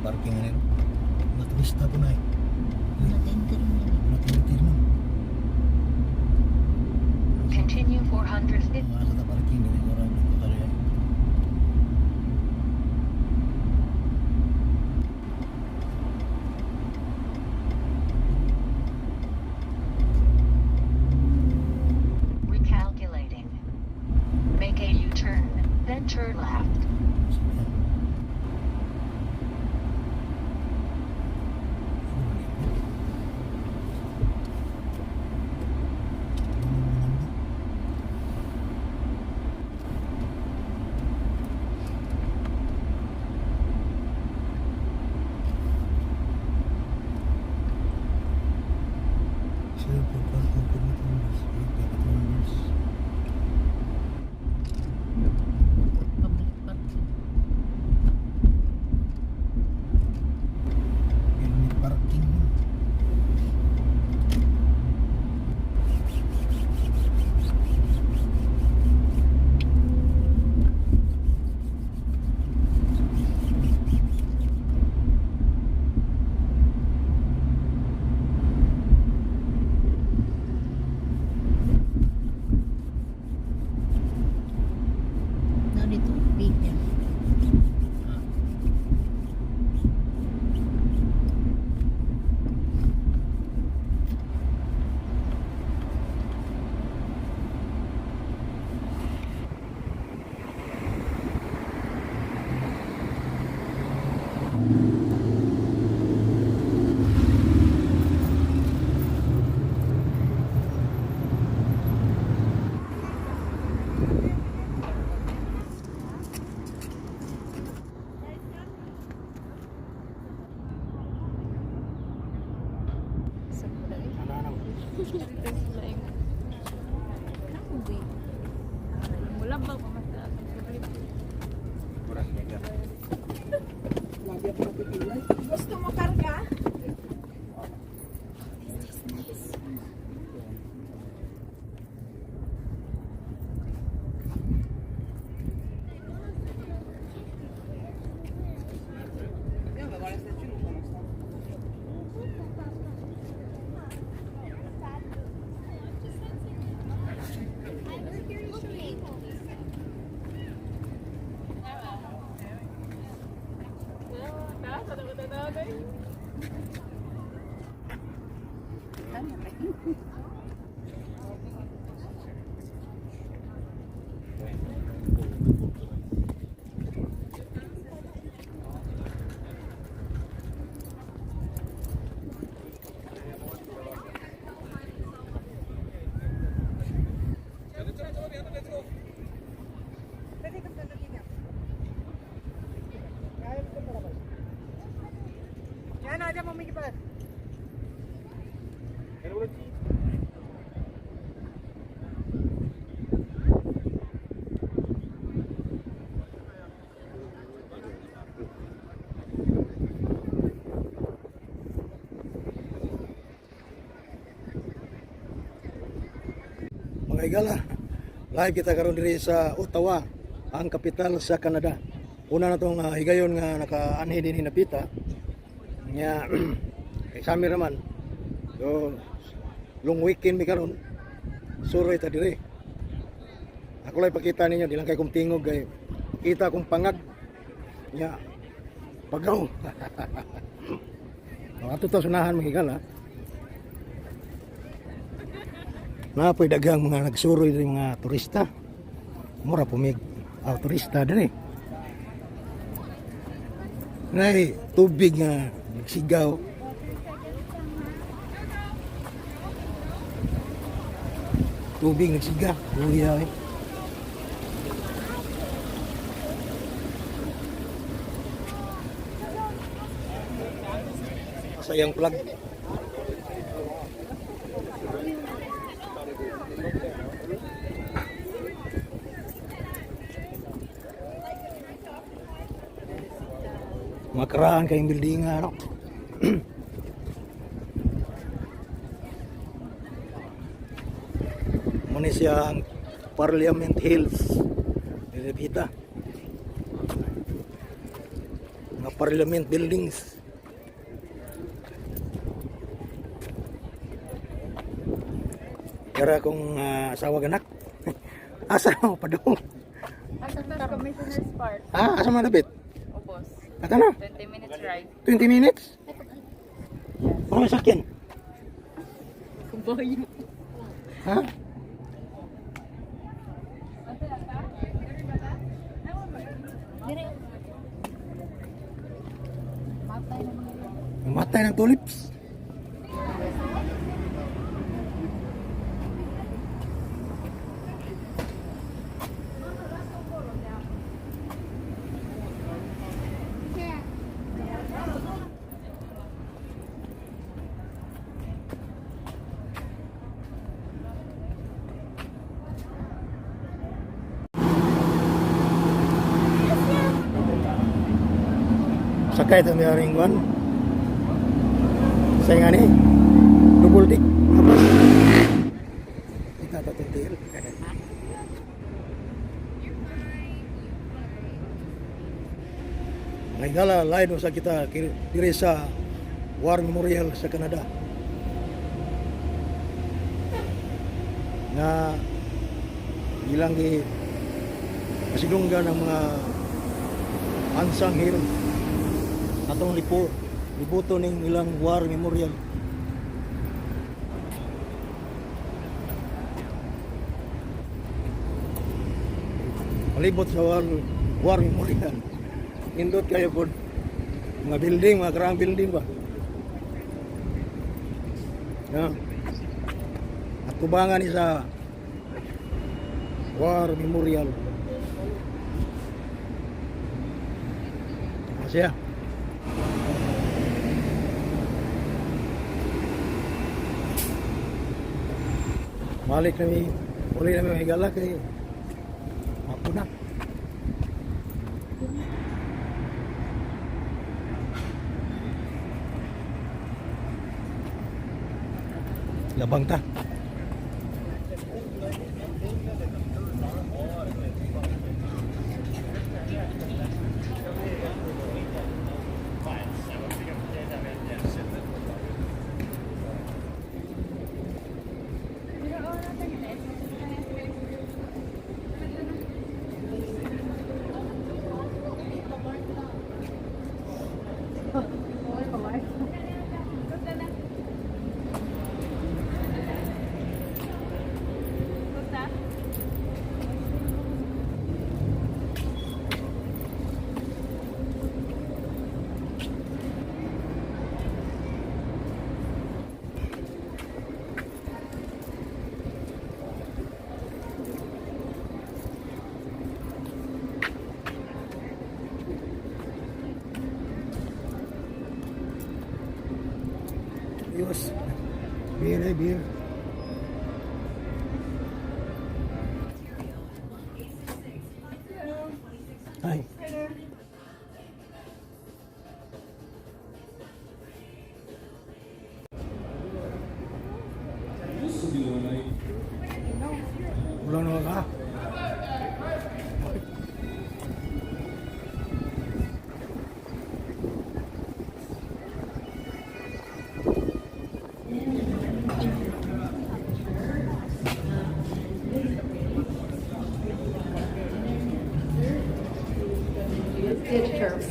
Parking rin. Naturista po na eh. Natintir mo. Natintir mo. Continue 450. Mga sa parking rin. Orang dito kaya. Recalculating. Make a U-turn, then turn left. Gusto mo karga? Yan aja mami के पास Mga igala, live kita karon diri sa Ottawa, ang kapital sa Canada. Una na tong higayon nga nakaanhi din hinapita. Nya kay sami raman. So long weekend mi karon. Suroy ta dire. Ako lang pakita ninyo, di lang kay kong tingog kay kita kong pangag. Nya pagaw. Ato to sunahan magigala. Napoy daghang mga nagsuroy diri mga turista. Mura pumig turista diri. Nay tubig nga nagsigaw. Tubig nagsigaw. Luya eh. Sayang plug. Makaraan kayong building ano. Muna siya ang Parliament Hills. Nilipita. Mga Parliament buildings. Kaya kung asawa ganak. Asa mo pa doon? Asa na Commissioner's Park? Asa mo nabit? O boss. Ata na? 20 minutes ride. 20 minutes? Ano may sakyan? Kumbay. Ha? Matay ng tulips. Sakay ito may ringwan. Saya nga ni double tick. Kita tatuntil. May gala lain sa kita diri sa War Memorial sa Canada. Na ilang pasidunggan ng mga unsung hero atong liputo ning ilang war memorial. Palibot sa war memorial. Indot kayo po mga building, mga karang building ba. At kubangan ni sa war memorial. Masya. Balik kami, uli namin higala kay ako na. Labang ta. Yus. Bir. Ay. Ulang na ka.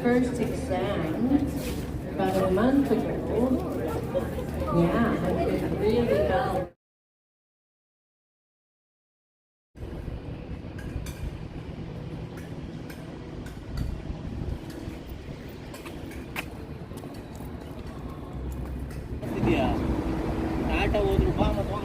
first exam about a month ago. Yeah, I've been really down. ಇದೆಯಾ ಆಟ ಹೋದ್ರು ಬಾ ಮತ್ತು